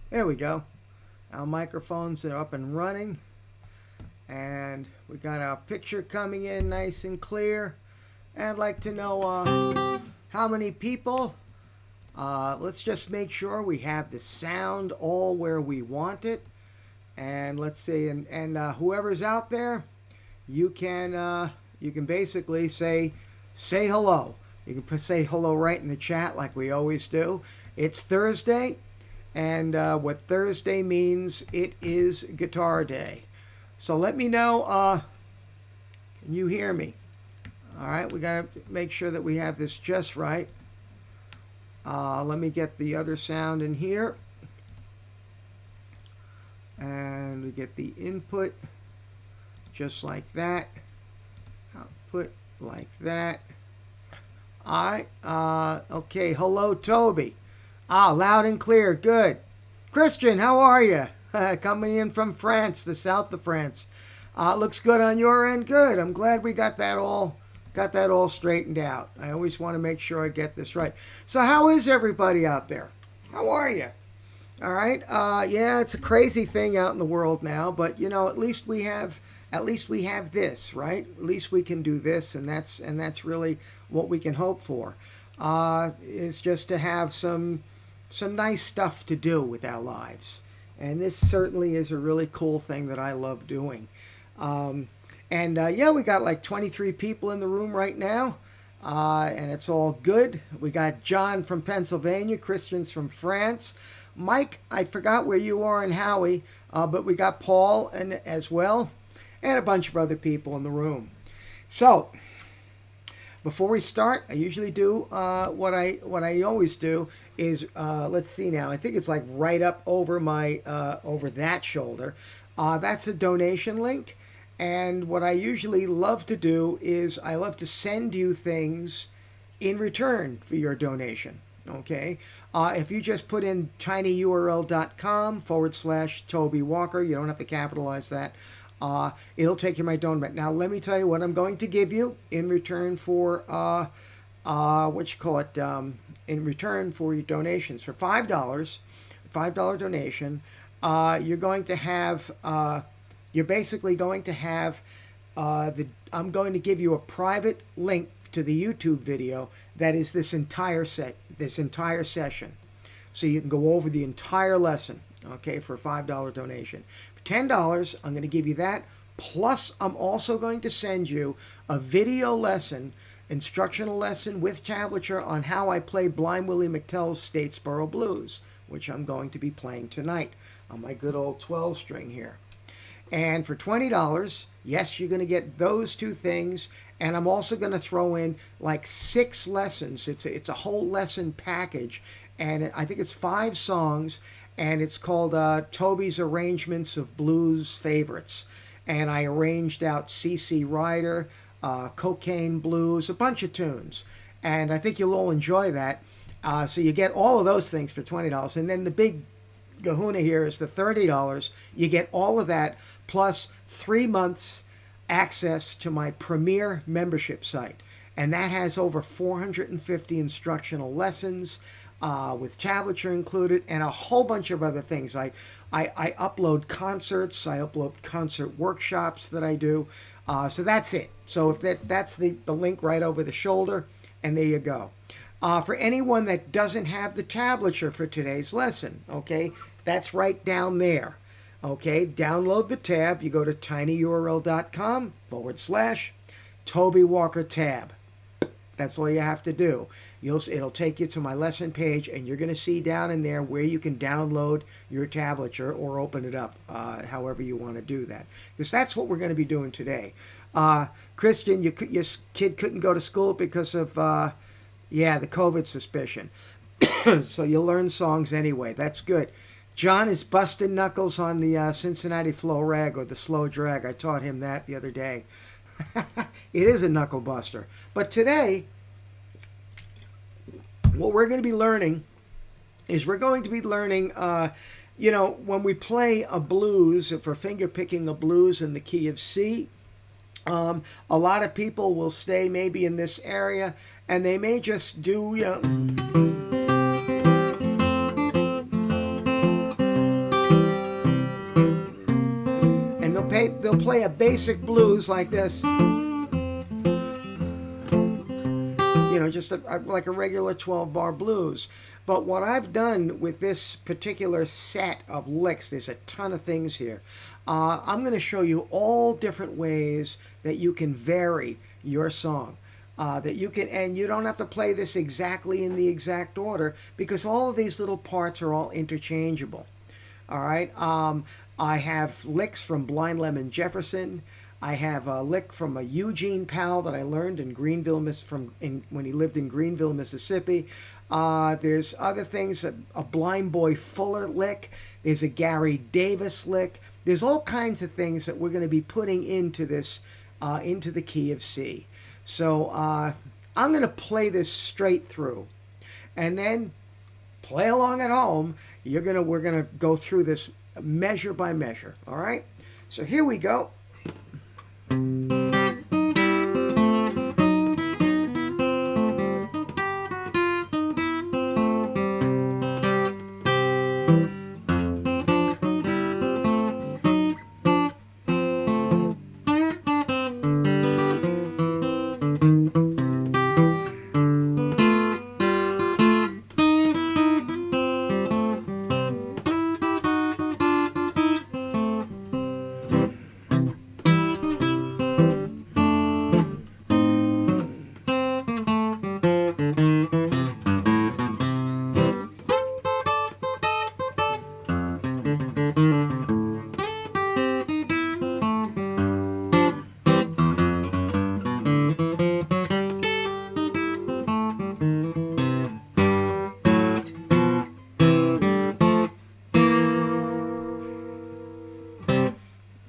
There we go. Our microphones are up and running. And we got our picture coming in nice and clear. And I'd like to know how many people. Let's just make sure we have the sound all where we want it. And let's see, and whoever's out there, you can basically say hello. You can say hello right in the chat like we always do. It's Thursday, and what Thursday means, it is Guitar Day. So let me know. Can you hear me? All right, we got to make sure that we have this just right. Let me get the other sound in here. And we get the input just like that. Output like that. All right. Okay, hello, Toby. Loud and clear. Good. Christian, how are you? Coming in from France, the south of France. Looks good on your end. Good. I'm glad we got that all straightened out. I always want to make sure I get this right. So how is everybody out there? How are you? All right. Yeah, it's a crazy thing out in the world now, but at least we have this, right? At least we can do this, and that's really what we can hope for. Is just to have some nice stuff to do with our lives. And this certainly is a really cool thing that I love doing. Yeah, we got like 23 people in the room right now. And it's all good. We got John from Pennsylvania, Christian's from France. Mike, I forgot where you are, and Howie, but we got Paul as well, and a bunch of other people in the room. So, before we start, I usually do what I always do is let's see now. I think it's like right up over my over that shoulder. That's a donation link, and what I usually love to do is I love to send you things in return for your donation. Okay, if you just put in tinyurl.com/Toby Walker, you don't have to capitalize that. It'll take you my donate. Now, let me tell you what I'm going to give you in return for in return for your donations. For $5 donation, you're going to have you're basically going to have I'm going to give you a private link to the YouTube video that is this entire session, so you can go over the entire lesson. Okay, for a $5 donation. For $10, I'm going to give you that. Plus, I'm also going to send you a video lesson, instructional lesson with tablature on how I play Blind Willie McTell's Statesboro Blues, which I'm going to be playing tonight on my good old 12-string here. And for $20, yes, you're going to get those two things. And I'm also going to throw in like 6 lessons. It's a whole lesson package. And I think it's 5 songs. And it's called Toby's Arrangements of Blues Favorites. And I arranged out C.C. Ryder, Cocaine Blues, a bunch of tunes. And I think you'll all enjoy that. So you get all of those things for $20. And then the big kahuna here is the $30. You get all of that plus 3 months access to my premier membership site. And that has over 450 instructional lessons with tablature included and a whole bunch of other things. I upload concerts. I upload concert workshops that I do. So that's it. So if that's the link right over the shoulder, and there you go. For anyone that doesn't have the tablature for today's lesson, okay, that's right down there. Okay, download the tab. You go to tinyurl.com/Toby Walker tab. That's all you have to do. It'll take you to my lesson page, and you're going to see down in there where you can download your tablature or open it up, however you want to do that. Because that's what we're going to be doing today. Christian, your kid couldn't go to school because of, the COVID suspicion. So you'll learn songs anyway. That's good. John is busting knuckles on the Cincinnati flow rag or the slow drag. I taught him that the other day. It is a knuckle buster. But today, what we're going to be learning is when we play a blues, if we're finger picking a blues in the key of C, a lot of people will stay maybe in this area and they may just do, still play a basic blues like this. Just like a regular 12-bar blues. But what I've done with this particular set of licks, there's a ton of things here. I'm going to show you all different ways that you can vary your song. That you can, and you don't have to play this exactly in the exact order, because all of these little parts are all interchangeable. All right. I have licks from Blind Lemon Jefferson. I have a lick from a Eugene pal that I learned in Greenville, when he lived in Greenville, Mississippi. There's other things, a Blind Boy Fuller lick. There's a Gary Davis lick. There's all kinds of things that we're going to be putting into this, into the key of C. So I'm going to play this straight through, and then play along at home. We're going to go through this measure by measure. All right. So here we go.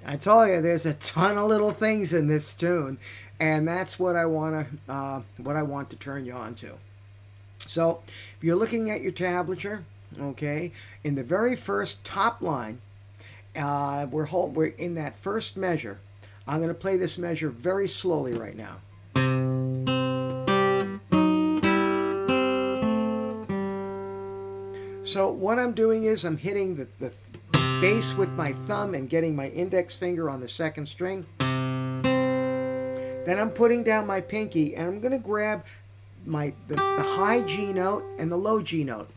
I told you there's a ton of little things in this tune, and that's what I want to turn you on to. So if you're looking at your tablature, okay, in the very first top line, we're in that first measure. I'm going to play this measure very slowly right now. So what I'm doing is I'm hitting the bass with my thumb and getting my index finger on the second string. Then I'm putting down my pinky and I'm going to grab the high G note and the low G note.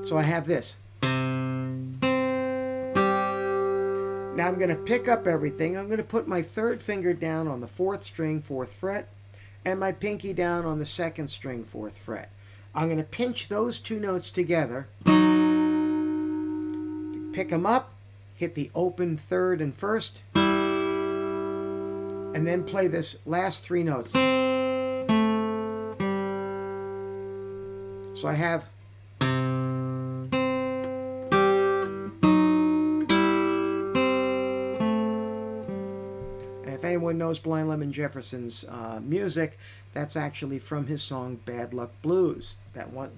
So I have this. Now I'm going to pick up everything. I'm going to put my third finger down on the fourth string, 4th fret, and my pinky down on the second string, 4th fret. I'm going to pinch those two notes together, pick them up, hit the open third and first, and then play this last 3 notes. So I have if anyone knows Blind Lemon Jefferson's music, that's actually from his song Bad Luck Blues. That one.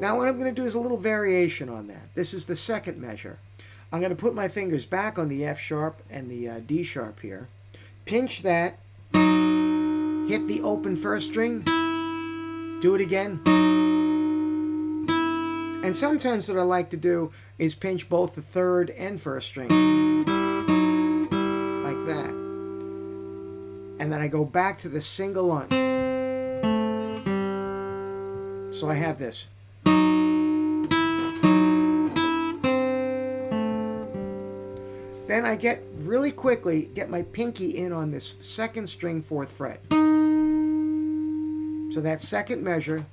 Now what I'm going to do is a little variation on that. This is the second measure. I'm going to put my fingers back on the F sharp and the D sharp here. Pinch that. Hit the open first string. Do it again. And sometimes what I like to do is pinch both the third and first string. Like that. And then I go back to the single on. So I have this. Then I get my pinky in on this second string, 4th fret. So that second measure.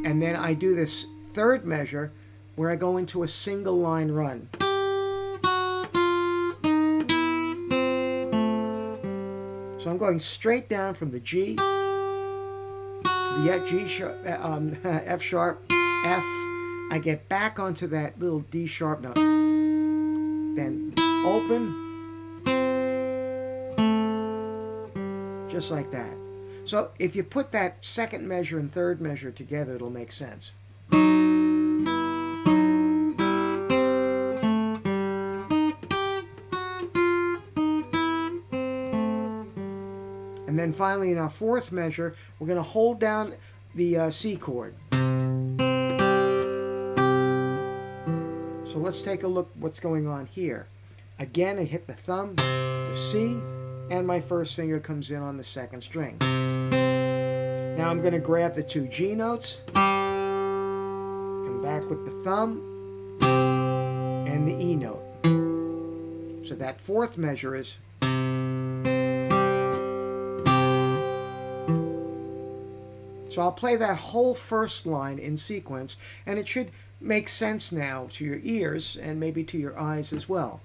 And then I do this third measure where I go into a single line run. So I'm going straight down from the G to the G sharp, F sharp, F. I get back onto that little D sharp note. Then open. Just like that. So if you put that second measure and third measure together, it'll make sense. And And then finally in our fourth measure, we're going to hold down the C chord. So let's take a look what's going on here. Again, I hit the thumb, the C, and my first finger comes in on the second string. Now I'm going to grab the two G notes, come back with the thumb, and the E note. So that fourth measure is. So I'll play that whole first line in sequence, and it should make sense now to your ears and maybe to your eyes as well.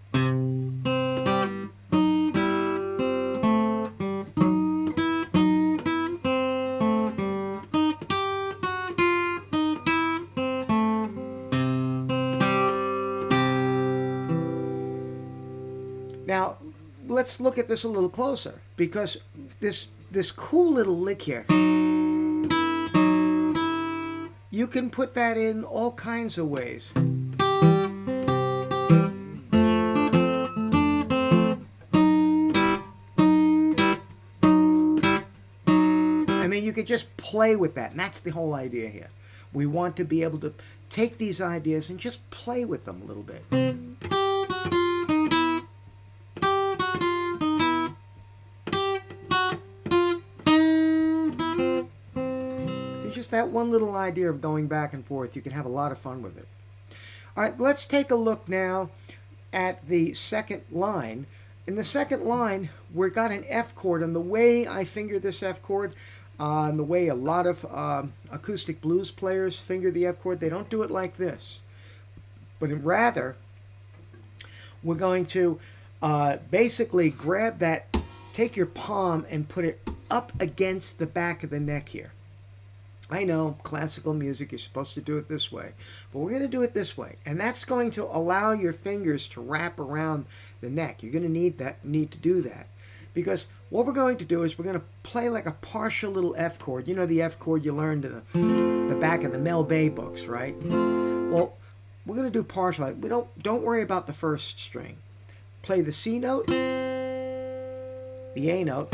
Now, let's look at this a little closer, because this cool little lick here, you can put that in all kinds of ways. I mean, you could just play with that, and that's the whole idea here. We want to be able to take these ideas and just play with them a little bit. Just that one little idea of going back and forth, you can have a lot of fun with it. All right, let's take a look now at the second line. In the second line, we've got an F chord, and the way I finger this F chord, and the way a lot of acoustic blues players finger the F chord, they don't do it like this. But rather, we're going to basically grab that, take your palm and put it up against the back of the neck here. I know, classical music, you're supposed to do it this way, but we're going to do it this way, and that's going to allow your fingers to wrap around the neck. You're going to need to do that, because what we're going to do is we're going to play like a partial little F chord. You know the F chord you learned in the back of the Mel Bay books, right? Well, we're going to do partial. We don't worry about the first string. Play the C note, the A note,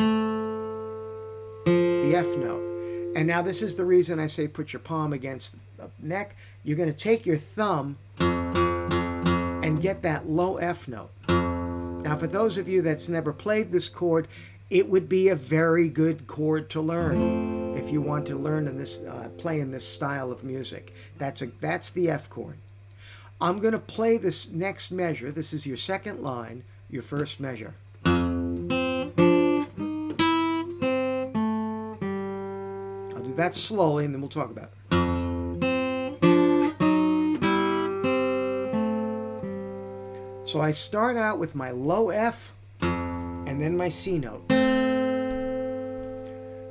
the F note. And now this is the reason I say put your palm against the neck. You're going to take your thumb and get that low F note. Now, for those of you that's never played this chord, it would be a very good chord to learn if you want to learn in this, play in this style of music. That's the F chord. I'm going to play this next measure. This is your second line, your first measure. That slowly, and then we'll talk about it. So I start out with my low F and then my C note.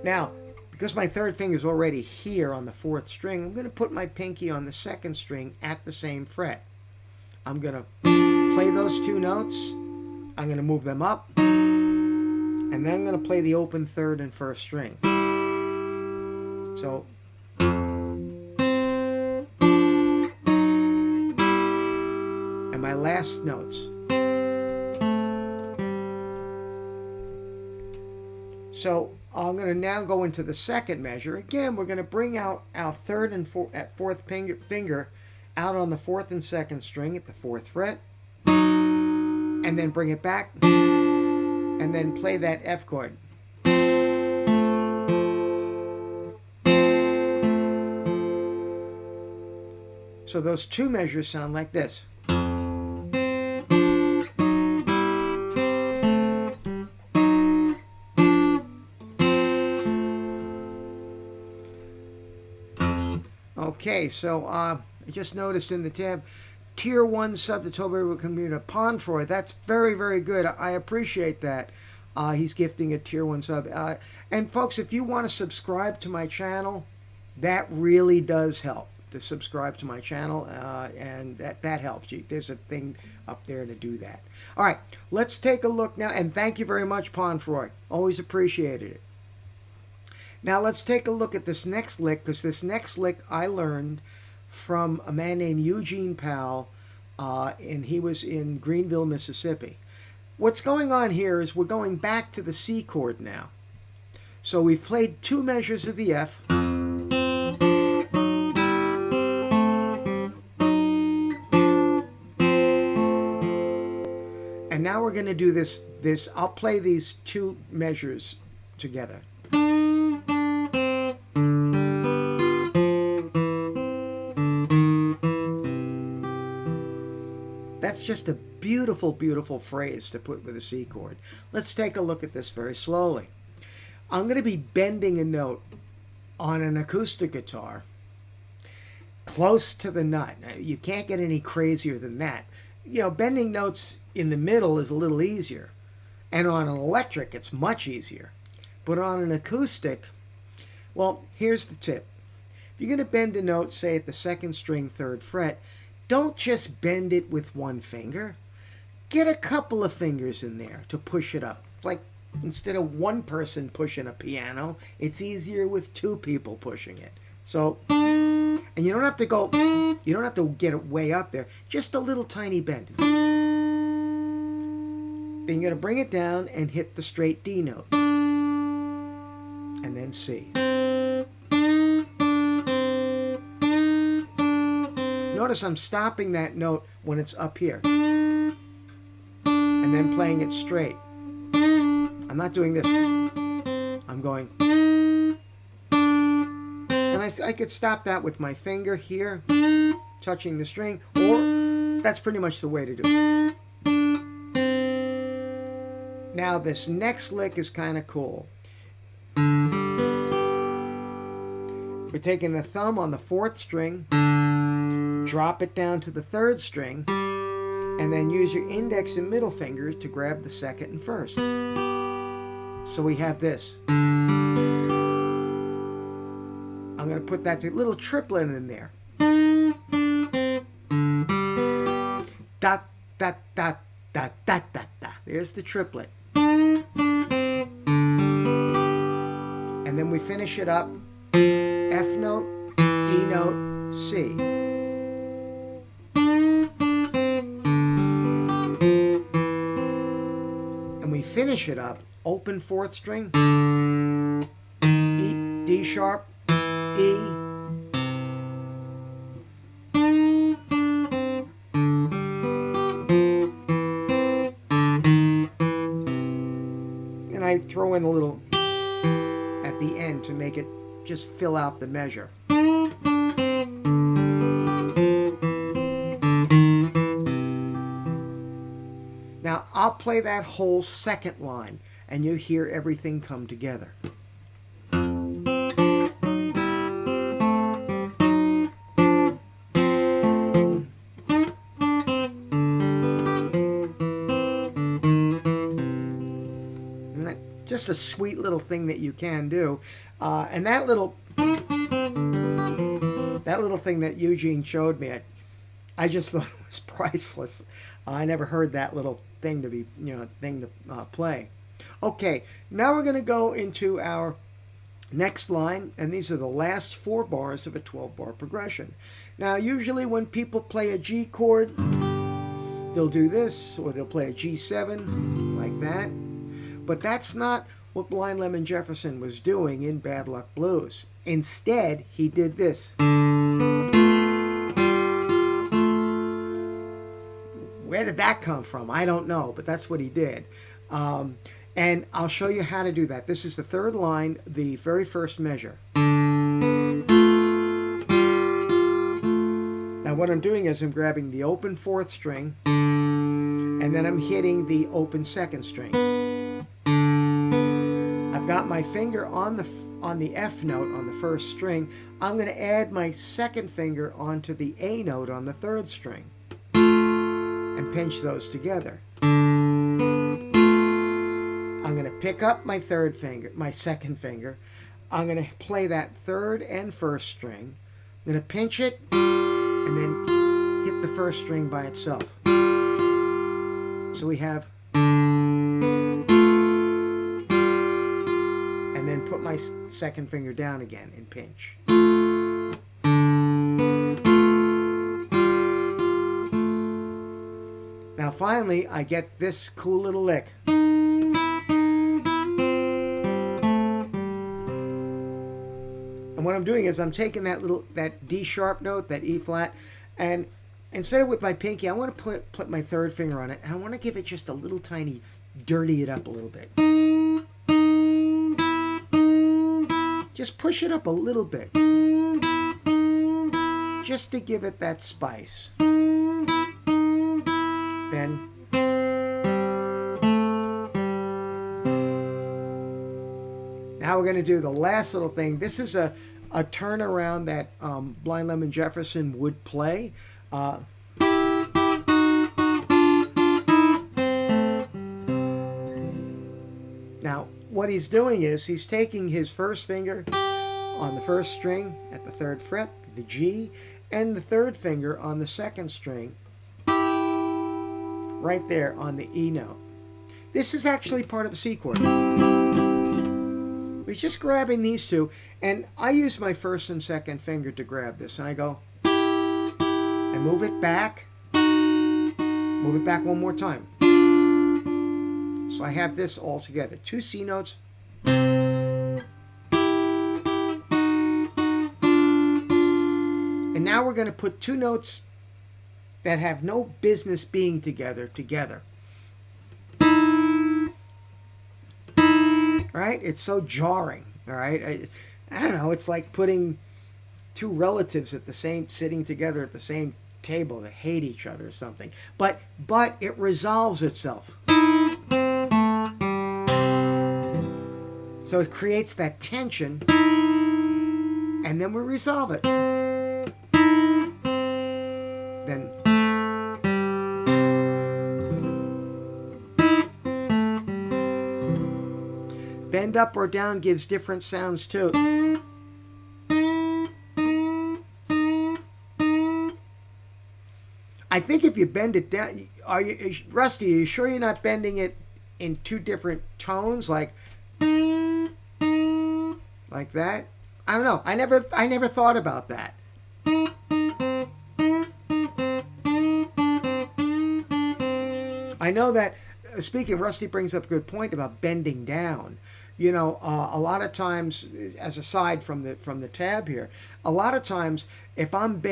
Now, because my third finger is already here on the fourth string, I'm going to put my pinky on the second string at the same fret. I'm going to play those two notes. I'm going to move them up, and then I'm going to play the open third and first string. So, and my last notes. So I'm going to now go into the second measure. Again, we're going to bring out our third and fourth finger out on the fourth and second string at the fourth fret, and then bring it back, and then play that F chord. So those two measures sound like this. Okay, so I just noticed in the tab, Tier 1 sub to Toby Community Ponfroy. That's very, very good. I appreciate that. He's gifting a Tier 1 sub. And folks, if you want to subscribe to my channel, that really does help. To subscribe to my channel, and that helps you. There's a thing up there to do that. All right, let's take a look now, and thank you very much, Ponfroy. Always appreciated it. Now let's take a look at this next lick, because this next lick I learned from a man named Eugene Powell, and he was in Greenville, Mississippi. What's going on here is we're going back to the C chord now. So we've played 2 measures of the F. And now we're going to do this. I'll play these 2 measures together. That's just a beautiful, beautiful phrase to put with a C chord. Let's take a look at this very slowly. I'm going to be bending a note on an acoustic guitar close to the nut. Now, you can't get any crazier than that. You know, bending notes in the middle is a little easier. And on an electric, it's much easier. But on an acoustic, well, here's the tip. If you're going to bend a note, say at the 2nd string, 3rd fret, don't just bend it with one finger. Get a couple of fingers in there to push it up. Like instead of one person pushing a piano, it's easier with 2 people pushing it. So, and you don't have to go, you don't have to get it way up there. Just a little tiny bend. Then you're going to bring it down and hit the straight D note. And then C. Notice I'm stopping that note when it's up here. And then playing it straight. I'm not doing this. I'm going. And I could stop that with my finger here, touching the string, or that's pretty much the way to do it. Now this next lick is kind of cool. We're taking the thumb on the 4th string, drop it down to the 3rd string, and then use your index and middle fingers to grab the 2nd and 1st. So we have this. I'm going to put that little triplet in there. Da, da, da, da, da, da, da. There's the triplet. And then we finish it up. F note, E note, C. And we finish it up, open 4th string, E, D sharp, E, and I throw in a little at the end to make it just fill out the measure. Now I'll play that whole 2nd line and you hear everything come together. Just a sweet little thing that you can do, and that little thing that Eugene showed me, I just thought it was priceless. I never heard that little thing to be, play. Okay, now we're going to go into our next line, and these are the last 4 bars of a 12-bar progression. Now, usually when people play a G chord, they'll do this, or they'll play a G7 like that. But that's not what Blind Lemon Jefferson was doing in Bad Luck Blues. Instead, he did this. Where did that come from? I don't know, but that's what he did. And I'll show you how to do that. This is the 3rd line, the very first measure. Now what I'm doing is I'm grabbing the open 4th string, and then I'm hitting the open 2nd string. I've got my finger on the F note on the 1st string. I'm going to add my 2nd finger onto the A note on the 3rd string and pinch those together. I'm going to pick up my 2nd finger. I'm going to play that 3rd and 1st string. I'm going to pinch it and then hit the 1st string by itself. So we have, and then put my 2nd finger down again and pinch. Now finally, I get this cool little lick. what I'm doing is I'm taking that D sharp note, that E flat, and instead of with my pinky, I want to put my third finger on it, and I want to give it just a little tiny, dirty it up a little bit. Just push it up a little bit, just to give it that spice. Then now we're going to do the last little thing. This is a turnaround that Blind Lemon Jefferson would play. Now, what he's doing is he's taking his first finger on the first string at the 3rd fret, the G, and the third finger on the 2nd string right there on the E note. This is actually part of a C chord. He's just grabbing these two, and I use my 1st and 2nd finger to grab this, and I go, I move it back one more time. So I have this all together, 2 C notes. And now we're going to put 2 notes that have no business being together. Right? It's so jarring. All right? I don't know. It's like putting 2 relatives sitting together at the same table that hate each other or something. But it resolves itself. So it creates that tension, and then we resolve it. Then bend up or down gives different sounds too. I think if you bend it down, Rusty, are you sure you're not bending it in 2 different tones, like that? I don't know. I never thought about that. I know that, speaking, Rusty brings up a good point about bending down. You know, a lot of times, as aside from the tab here, a lot of times if I'm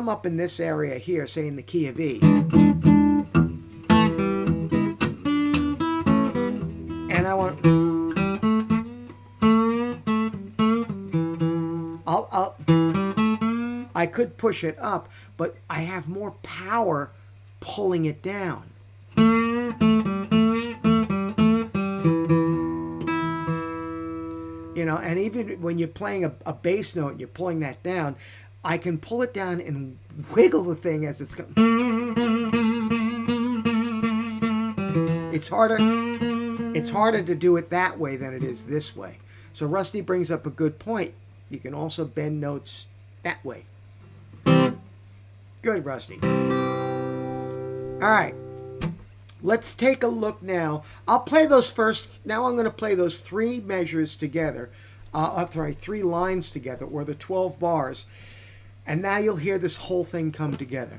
up in this area here, say in the key of E, and I want, I could push it up, but I have more power pulling it down. You know, and even when you're playing a bass note and you're pulling that down, I can pull it down and wiggle the thing as it's going. It's harder to do it that way than it is this way. So Rusty brings up a good point. You can also bend notes that way. Good, Rusty. All right. Let's take a look now. I'll play those first. Now I'm going to play those 3 measures together. 3 lines together, or the 12 bars. And now you'll hear this whole thing come together.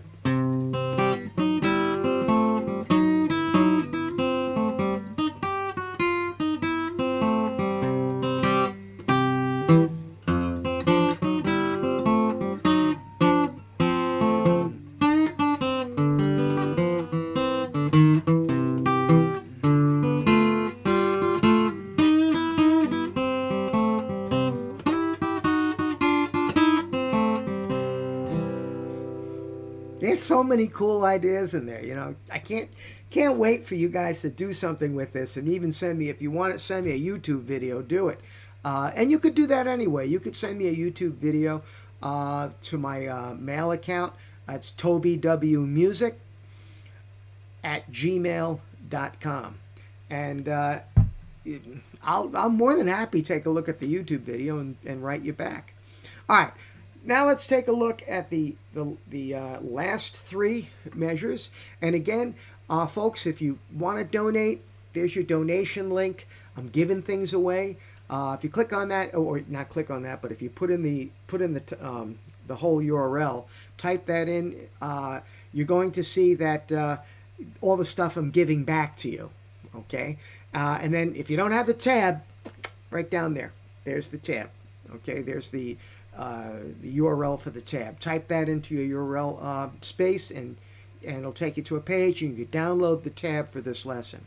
There's so many cool ideas in there, you know. I can't wait for you guys to do something with this, and even send me, if you want to send me a YouTube video, do it. And you could do that anyway. You could send me a YouTube video to my mail account. It's tobywmusic@gmail.com. And I'm more than happy to take a look at the YouTube video and write you back. All right. Now let's take a look at the last 3 measures. And again, folks, if you want to donate, there's your donation link. I'm giving things away. If you click on that, or not click on that, but if you put in the whole URL, type that in, you're going to see that all the stuff I'm giving back to you. Okay, and then if you don't have the tab, right down there, there's the tab. Okay, there's the the URL for the tab. Type that into your URL space, and it'll take you to a page, and you can download the tab for this lesson.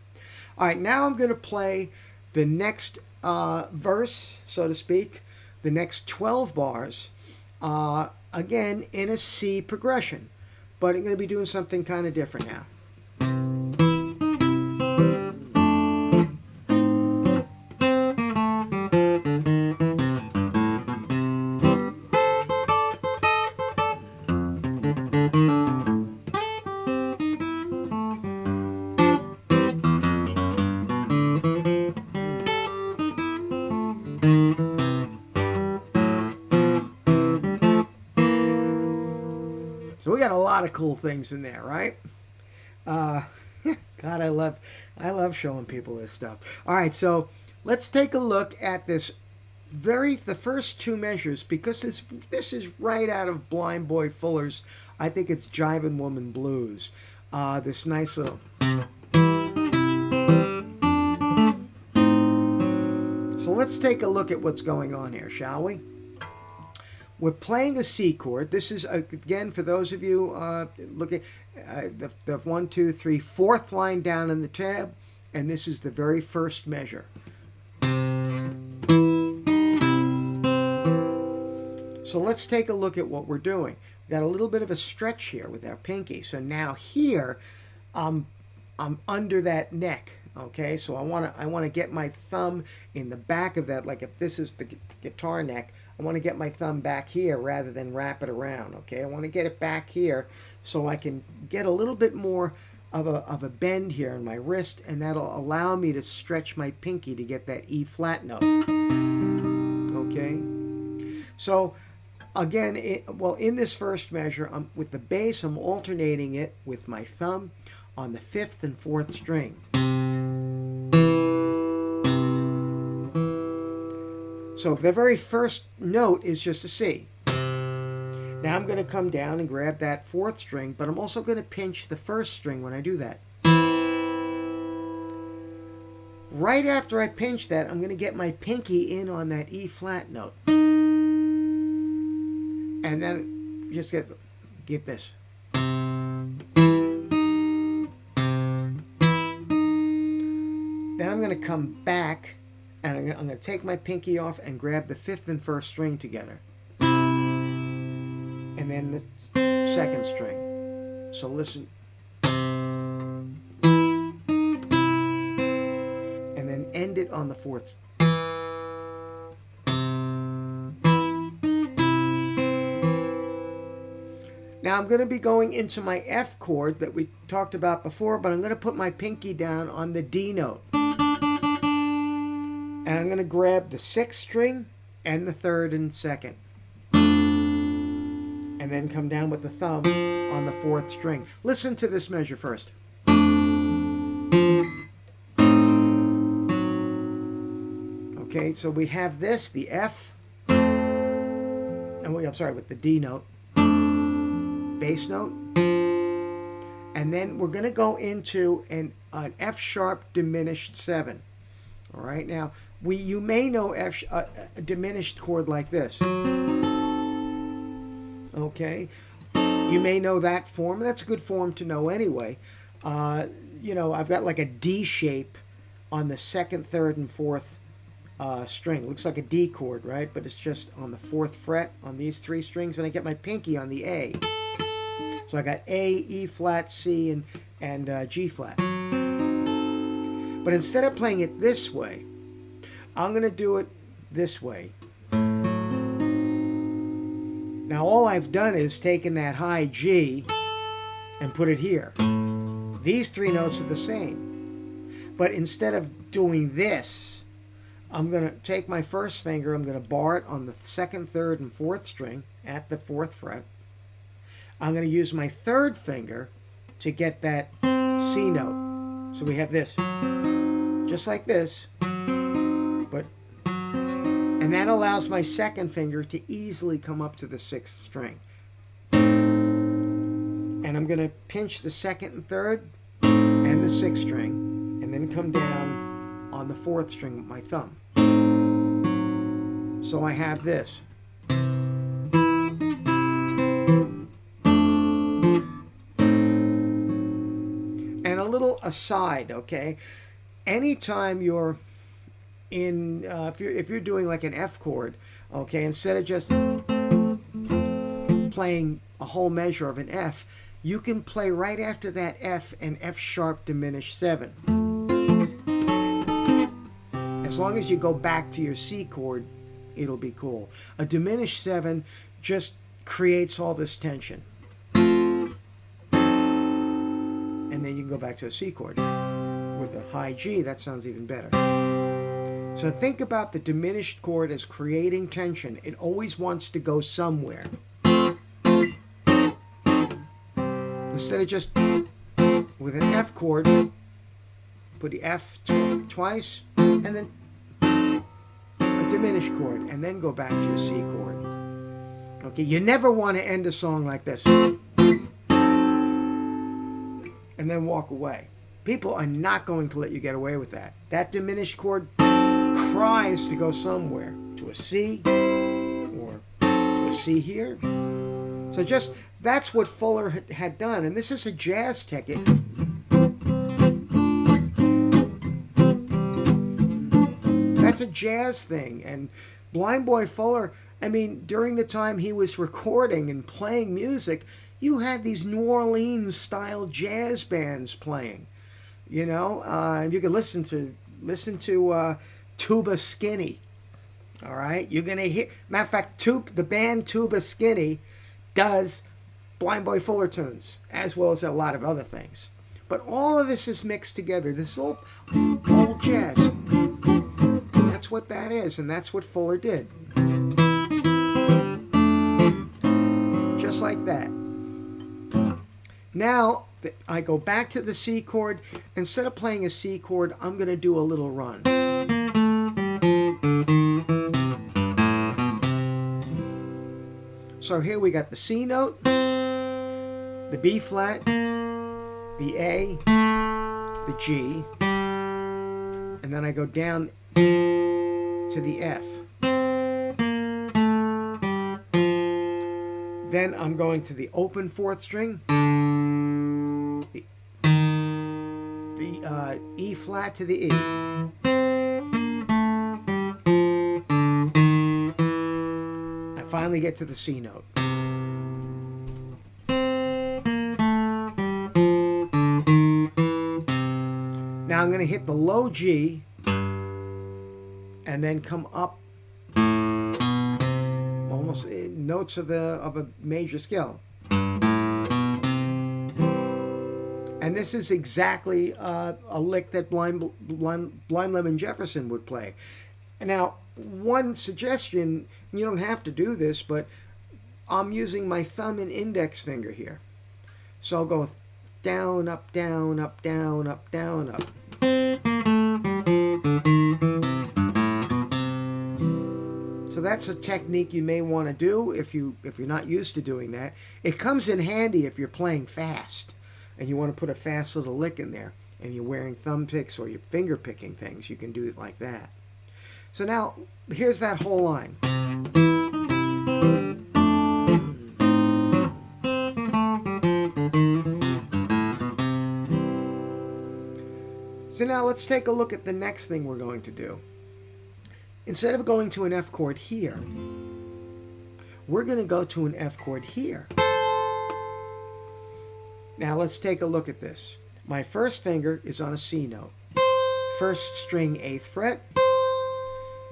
All right, now I'm going to play the next verse, so to speak, the next 12 bars, again in a C progression, but I'm going to be doing something kind of different now. So we got a lot of cool things in there, right? God, I love showing people this stuff. All right, so let's take a look at the first two measures, because this is right out of Blind Boy Fuller's, I think it's Jivin' Woman Blues. This nice little. So let's take a look at what's going on here, shall we? We're playing a C chord. This is, again, for those of you looking, the 1, 2, 3, fourth line down in the tab, and this is the very first measure. So let's take a look at what we're doing. We've got a little bit of a stretch here with our pinky. So now here, I'm under that neck. Okay, so I want to get my thumb in the back of that, like if this is the guitar neck, I want to get my thumb back here rather than wrap it around. Okay, I want to get it back here so I can get a little bit more of a bend here in my wrist, and that'll allow me to stretch my pinky to get that E flat note. Okay, so again, in this first measure, with the bass, I'm alternating it with my thumb on the 5th and 4th string. So the very first note is just a C. Now I'm going to come down and grab that 4th string, but I'm also going to pinch the 1st string when I do that. Right after I pinch that, I'm going to get my pinky in on that E flat note. And then just get this. Then I'm going to come back, and I'm going to take my pinky off and grab the 5th and 1st string together. And then the 2nd string. So listen. And then end it on the 4th. Now I'm going to be going into my F chord that we talked about before, but I'm going to put my pinky down on the D note. And I'm going to grab the 6th string and the 3rd and 2nd. And then come down with the thumb on the 4th string. Listen to this measure first. Okay, so we have this, the F, and with the D note, bass note, and then we're going to go into an F sharp diminished 7. All right, now you may know a diminished chord like this. Okay, you may know that form. That's a good form to know anyway. I've got like a D shape on the 2nd, 3rd, and 4th string. Looks like a D chord, right? But it's just on the 4th fret on these 3 strings, and I get my pinky on the A. So I got A, E flat, C, and G flat. But instead of playing it this way, I'm going to do it this way. Now all I've done is taken that high G and put it here. These 3 notes are the same. But instead of doing this, I'm going to take my 1st finger, I'm going to bar it on the 2nd, 3rd, and 4th string at the 4th fret. I'm going to use my 3rd finger to get that C note. So we have this. Just like this. And that allows my 2nd finger to easily come up to the 6th string. And I'm going to pinch the 2nd and 3rd and the 6th string, and then come down on the 4th string with my thumb. So I have this. And a little aside, okay? Anytime you're in, if you're doing like an F chord, okay, instead of just playing a whole measure of an F, you can play right after that F an F sharp diminished 7. As long as you go back to your C chord, it'll be cool. A diminished 7 just creates all this tension. And then you can go back to a C chord. With a high G, that sounds even better. So think about the diminished chord as creating tension. It always wants to go somewhere. Instead of just with an F chord, put the F twice, and then a diminished chord, and then go back to your C chord. Okay, you never want to end a song like this. And then walk away. People are not going to let you get away with that. That diminished chord cries to go somewhere, to a C, or to a C here. So just, that's what Fuller had done, and this is a jazz technique. That's a jazz thing, and Blind Boy Fuller, I mean, during the time he was recording and playing music, you had these New Orleans style jazz bands playing, you know, and you could listen to Tuba Skinny. All right, you're gonna hear. Matter of fact, the band Tuba Skinny does Blind Boy Fuller tunes as well as a lot of other things. But all of this is mixed together. This is all old jazz. That's what that is, and that's what Fuller did. Just like that. Now, I go back to the C chord. Instead of playing a C chord, I'm going to do a little run. So here we got the C note, the B flat, the A, the G, and then I go down to the F. Then I'm going to the open 4th string, the E flat to the E. I finally get to the C note. Now I'm going to hit the low G and then come up almost notes of a major scale. And this is exactly a lick that Blind Lemon Jefferson would play. Now, one suggestion, you don't have to do this, but I'm using my thumb and index finger here. So I'll go down, up, down, up, down, up, down, up. So that's a technique you may want to do if you're not used to doing that. It comes in handy if you're playing fast and you want to put a fast little lick in there and you're wearing thumb picks or you're finger picking things. You can do it like that. So now here's that whole line. So now let's take a look at the next thing we're going to do. Instead of going to an F chord here, we're going to go to an F chord here. Now let's take a look at this. My first finger is on a C note, 1st string 8th fret,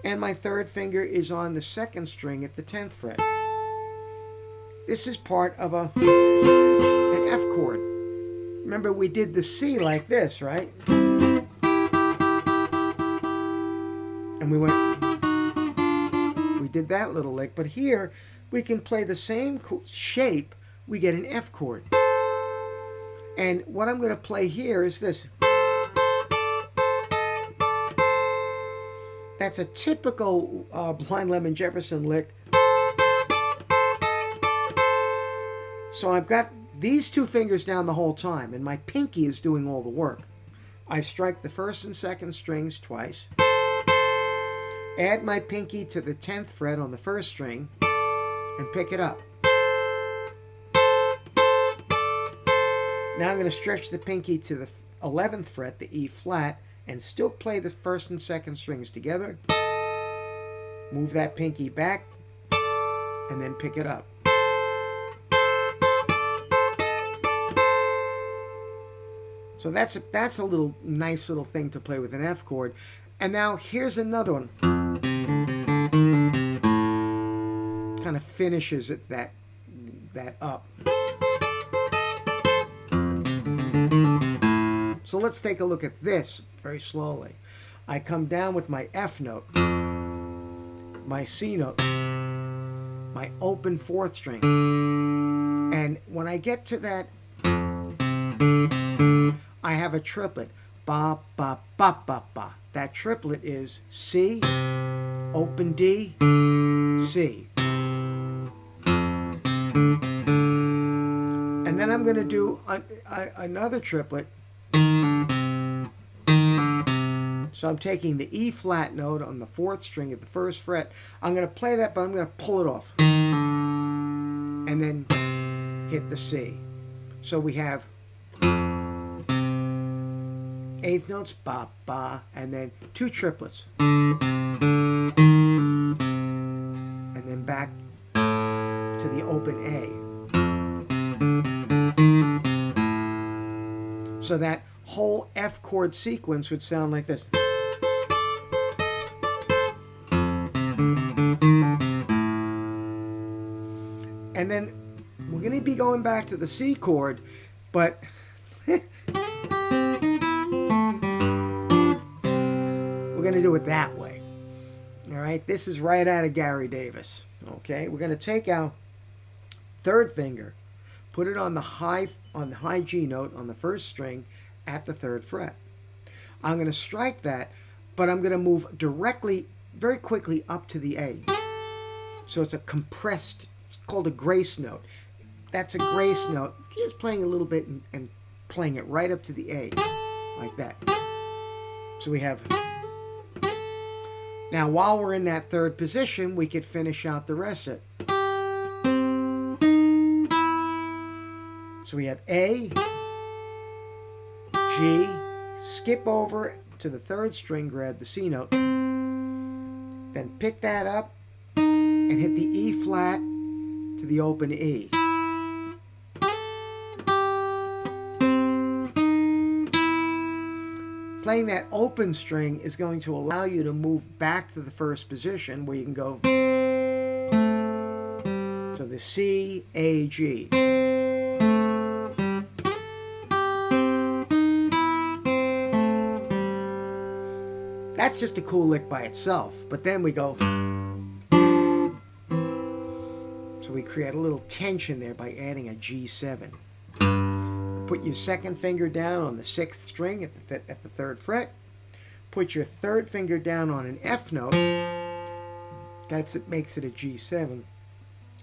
and my 3rd finger is on the 2nd string at the 10th fret. This is part of an F chord. Remember, we did the C like this, right? And we did that little lick, but here we can play the same shape. We get an F chord. And what I'm going to play here is this. That's a typical Blind Lemon Jefferson lick. So I've got these 2 fingers down the whole time, and my pinky is doing all the work. I strike the 1st and 2nd strings twice. Add my pinky to the 10th fret on the 1st string and pick it up. Now I'm going to stretch the pinky to the 11th fret, the E flat, and still play the first and second strings together. Move that pinky back, and then pick it up. So that's a little nice little thing to play with an F chord. And now here's another one. Kind of finishes it that up. So let's take a look at this very slowly. I come down with my F note, my C note, my open 4th string. And when I get to that, I have a triplet. Ba, ba, ba, ba, ba. That triplet is C, open D, C. And then I'm going to do another triplet. So I'm taking the E flat note on the 4th string at the 1st fret. I'm going to play that, but I'm going to pull it off. And then hit the C. So we have 8th notes, ba, ba, and then 2 triplets. And then back to the open A. So that whole F chord sequence would sound like this. And then we're going to be going back to the C chord, but we're going to do it that way. All right, this is right out of Gary Davis. Okay, we're going to take our 3rd finger, put it on the high G note on the 1st string at the 3rd fret. I'm going to strike that, but I'm going to move directly, very quickly up to the A. So it's a compressed, it's called a grace note. That's a grace note, just playing a little bit and playing it right up to the A, like that. So we have, now while we're in that 3rd position, we could finish out the rest of it. So we have A, G, skip over to the 3rd string, grab the C note, then pick that up and hit the E flat to the open E. Playing that open string is going to allow you to move back to the 1st position where you can go. So the C, A, G. That's just a cool lick by itself, but then we go. So we create a little tension there by adding a G7. Put your 2nd finger down on the 6th string at the 3rd fret. Put your 3rd finger down on an F note. It makes it a G7.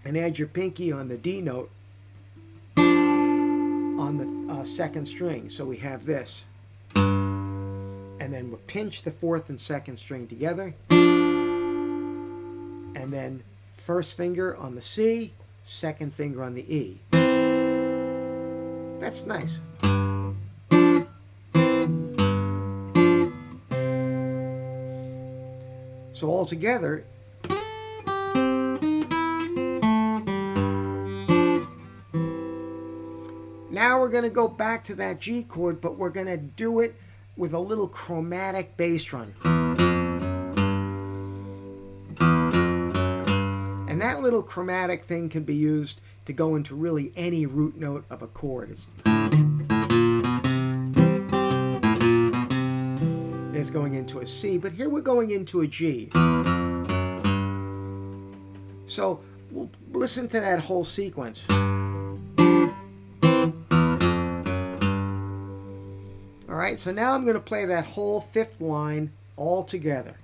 And add your pinky on the D note on the 2nd string. So we have this. And then we'll pinch the 4th and 2nd string together. And then 1st finger on the C, 2nd finger on the E. That's nice. So all together, now we're going to go back to that G chord, but we're going to do it with a little chromatic bass run. And that little chromatic thing can be used to go into really any root note of a chord. It's going into a C, but here we're going into a G. So we'll listen to that whole sequence. All right, so now I'm going to play that whole 5th line all together.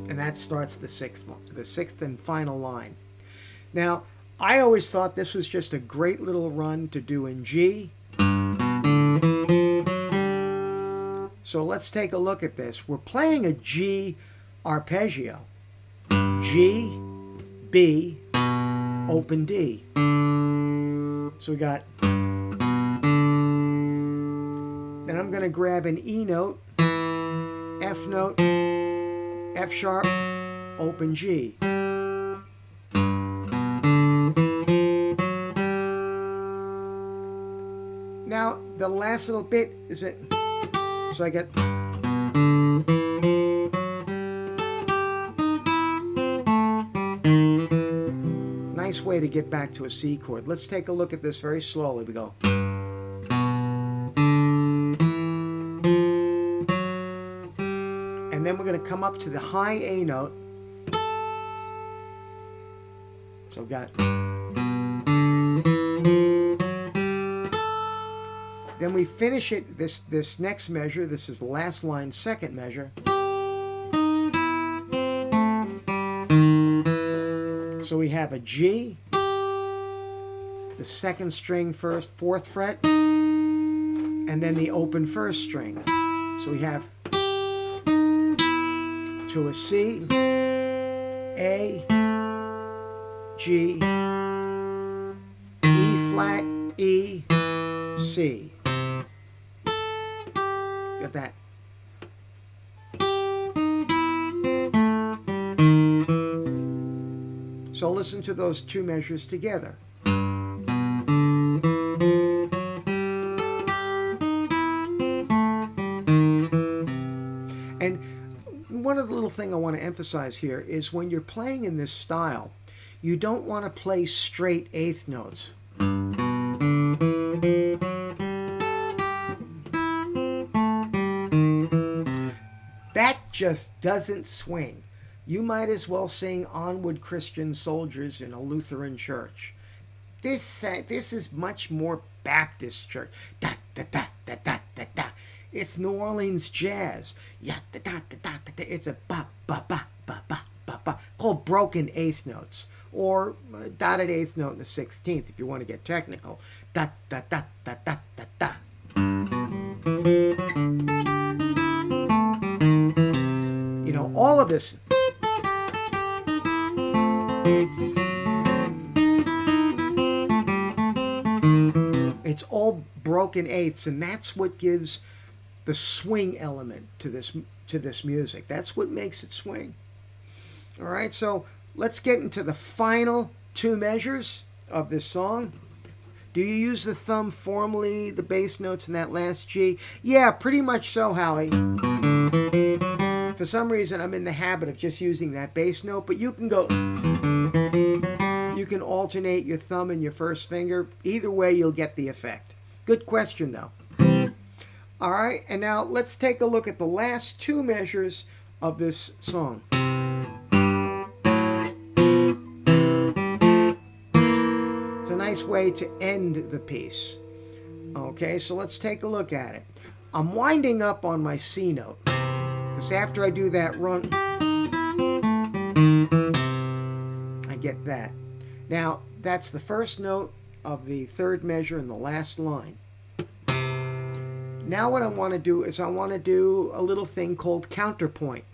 And that starts the 6th and final line. Now, I always thought this was just a great little run to do in G. So So let's take a look at this. We're playing a G arpeggio. G, B, open D. So we got, then I'm going to grab an E note, F note, F sharp, open G. Now the last little bit is it, so I get, nice way to get back to a C chord. Let's take a look at this very slowly. We go. And then we're going to come up to the high A note. So we've got. Then we finish it, this next measure, this is the last line, second measure. So we have a G, the second string first, fourth fret, and then the open first string. So we have to a C, A, G, E flat, E, C. Got that. So listen to those two measures together. And one of the little thing I want to emphasize here is when you're playing in this style, you don't want to play straight eighth notes. That just doesn't swing. You might as well sing Onward Christian Soldiers in a Lutheran church. This is much more Baptist church. Da, da, da, da, da, da, da. It's New Orleans jazz. Ya, da, da, da, da, da, da. It's a ba, ba, ba, ba, ba, ba, ba, called broken eighth notes. Or dotted eighth note in the 16th if you want to get technical. Da, da, da, da, da, da, da. You know, all of this. It's all broken eighths, and that's what gives the swing element to this music. That's what makes it swing. All right, so let's get into the final two measures of this song. Do you use the thumb formally, the bass notes in that last G? Yeah, pretty much so, Howie. For some reason, I'm in the habit of just using that bass note, but you can go. You can alternate your thumb and your first finger. Either way, you'll get the effect. Good question, though. All right, and now let's take a look at the last two measures of this song. It's a nice way to end the piece. Okay, so let's take a look at it. I'm winding up on my C note, because after I do that run, I get that. Now, that's the first note of the third measure in the last line. Now what I want to do is I want to do a little thing called counterpoint,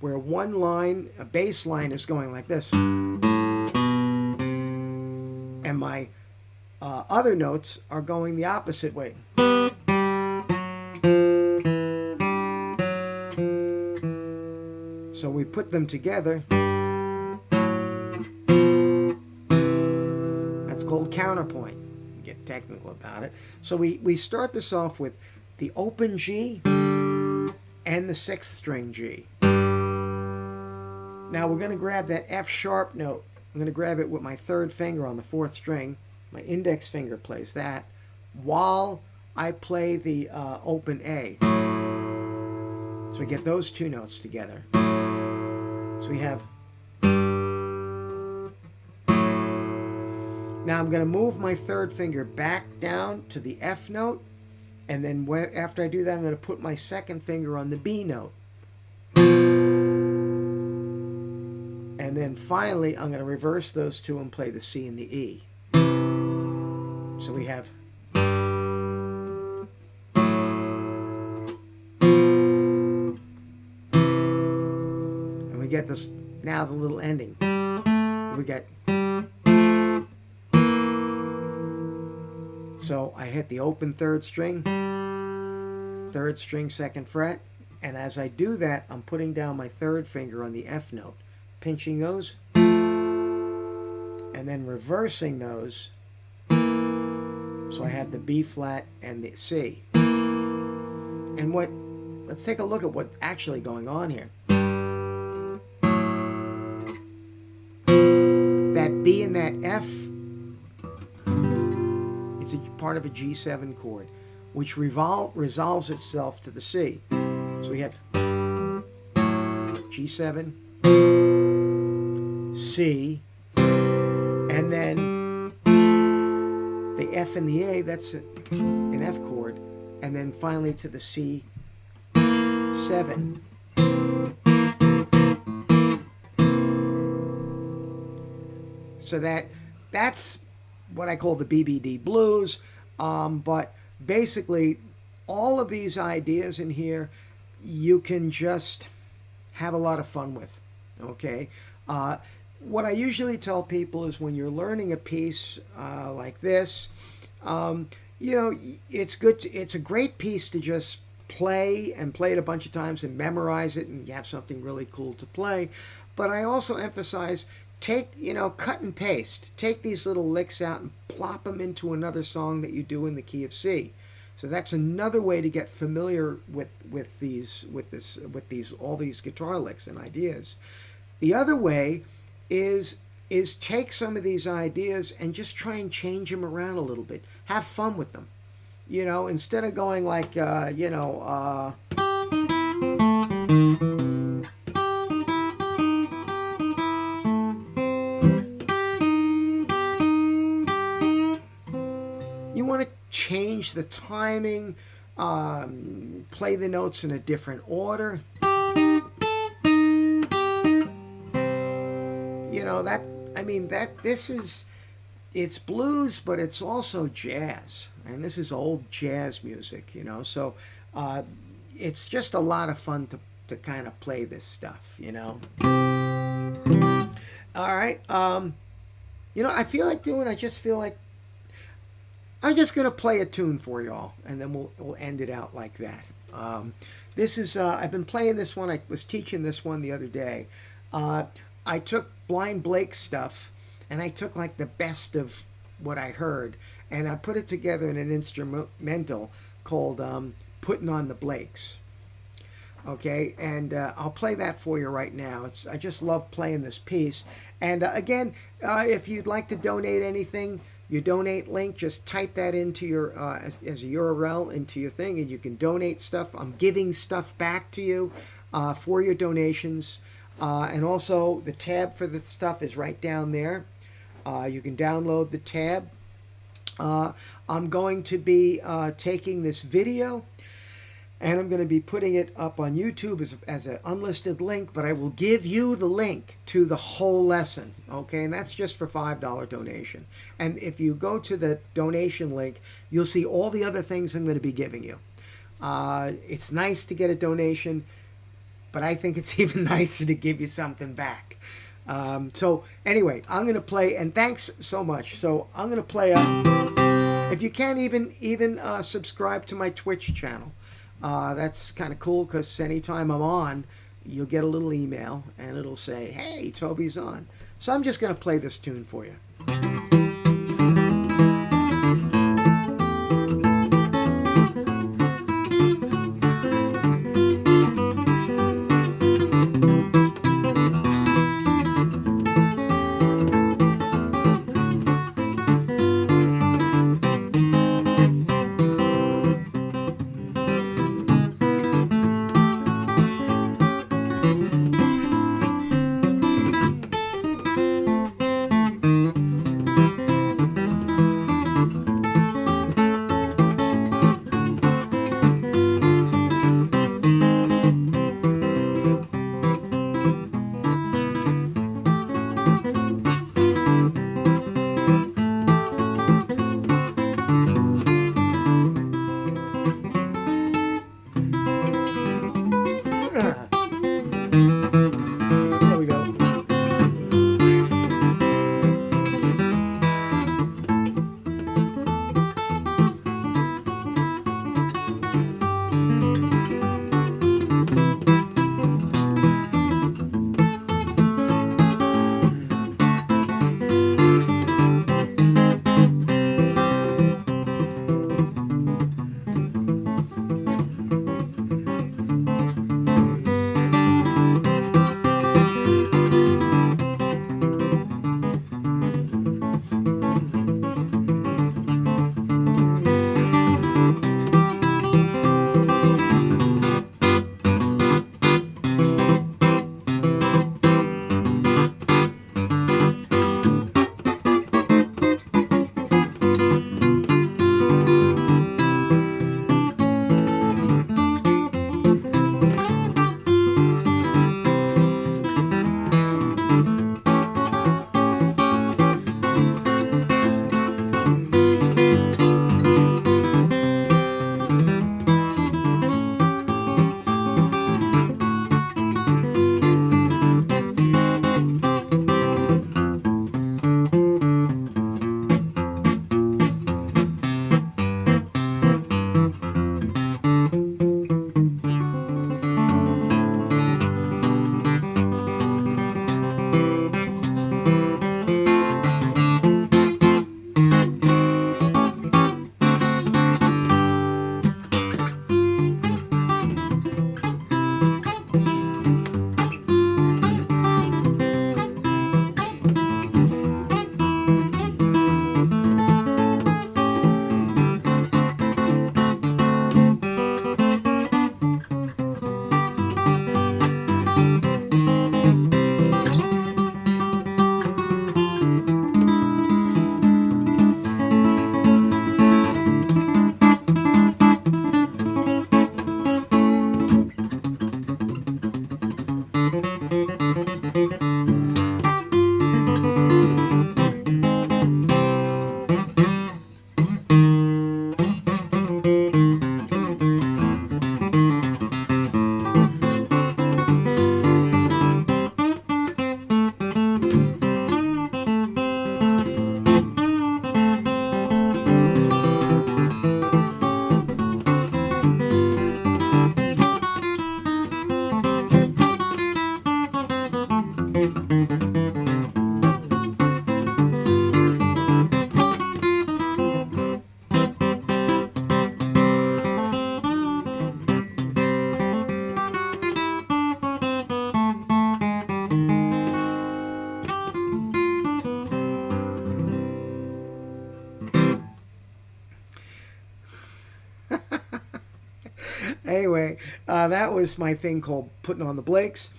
where one line, a bass line, is going like this. And my other notes are going the opposite way. So we put them together. That's called counterpoint. Get technical about it. So we start this off with the open G and the sixth string G. Now we're going to grab that F sharp note. I'm going to grab it with my third finger on the fourth string. My index finger plays that while I play the open A. So we get those two notes together. So we have. Now I'm going to move my third finger back down to the F note. And then after I do that, I'm going to put my second finger on the B note. And then finally, I'm going to reverse those two and play the C and the E. So we have. get this, now the little ending. We get, so I hit the open third string, second fret, and as I do that, I'm putting down my third finger on the F note, pinching those, and then reversing those, so I have the B flat and the C. And let's take a look at what's actually going on here. That B and that F, it's a part of a G7 chord, which resolves itself to the C. So we have G7, C, and then the F and the A, that's an F chord, and then finally to the C7. So that's what I call the BBD blues, but basically all of these ideas in here you can just have a lot of fun with, okay? What I usually tell people is when you're learning a piece like this, you know, it's a great piece to just play it a bunch of times and memorize it, and you have something really cool to play. But I also emphasize, cut and paste. Take these little licks out and plop them into another song that you do in the key of C. So that's another way to get familiar with all these guitar licks and ideas. The other way is take some of these ideas and just try and change them around a little bit. Have fun with them. You know, instead of going like, you want to change the timing, play the notes in a different order. You know, it's blues, but it's also jazz, and this is old jazz music, you know, so it's just a lot of fun to kind of play this stuff, you know. All right, you know, I just feel like I'm just gonna play a tune for y'all, and then we'll end it out like that. This is I've been playing this one. I was teaching this one the other day. I took Blind Blake's stuff, and I took like the best of what I heard, and I put it together in an instrumental called "Putting on the Blakes." Okay, and I'll play that for you right now. I just love playing this piece. And again, if you'd like to donate anything, your donate link, just type that into your as a URL into your thing, and you can donate stuff. I'm giving stuff back to you for your donations. And also the tab for the stuff is right down there. You can download the tab. I'm going to be taking this video, and I'm going to be putting it up on YouTube as an unlisted link, but I will give you the link to the whole lesson, okay? And that's just for $5 donation. And if you go to the donation link, you'll see all the other things I'm going to be giving you. It's nice to get a donation, but I think it's even nicer to give you something back. So anyway, I'm going to play, and thanks so much. So I'm going to play, if you can't even subscribe to my Twitch channel, that's kind of cool, because anytime I'm on, you'll get a little email, and it'll say, hey, Toby's on. So I'm just going to play this tune for you. Anyway, that was my thing called Putting on the Blakes.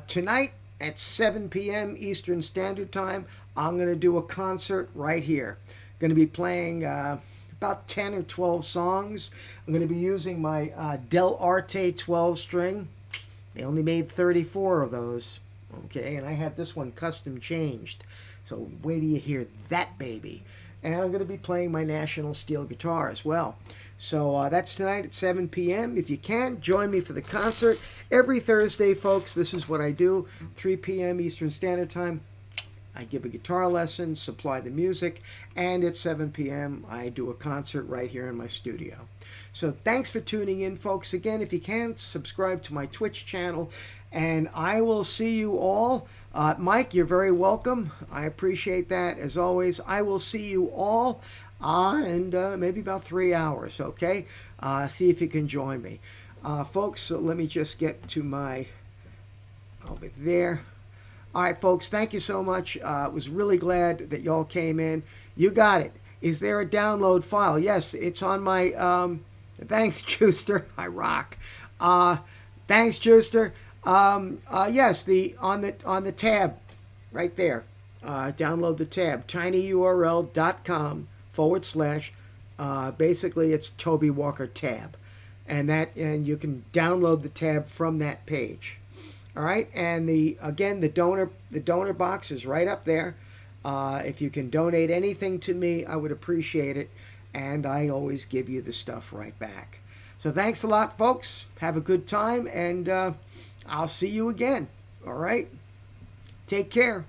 Tonight at 7 p.m. Eastern Standard Time, I'm going to do a concert right here. Going to be playing about 10 or 12 songs. I'm going to be using my Del Arte 12 string. They only made 34 of those. Okay, and I have this one custom changed. So wait till you hear that baby. And I'm going to be playing my National Steel guitar as well. So that's tonight at 7 p.m. If you can, join me for the concert. Every Thursday, folks, this is what I do. 3 p.m. Eastern Standard Time, I give a guitar lesson, supply the music, and at 7 p.m. I do a concert right here in my studio. So thanks for tuning in, folks. Again, if you can, subscribe to my Twitch channel, and I will see you all. Mike, you're very welcome. I appreciate that. As always, I will see you all in maybe about 3 hours, okay? See if you can join me. Folks, so let me just get to my, over there. All right, folks, thank you so much. Was really glad that y'all came in. You got it. Is there a download file? Yes, it's on my, thanks, Juicer. I rock. Thanks, Juicer. Yes, on the tab right there. Download the tab, tinyurl.com/ basically it's Toby Walker tab, and you can download the tab from that page. All right, and the donor box is right up there. If you can donate anything to me, I would appreciate it, and I always give you the stuff right back. So thanks a lot, folks. Have a good time, and I'll see you again. All right, take care.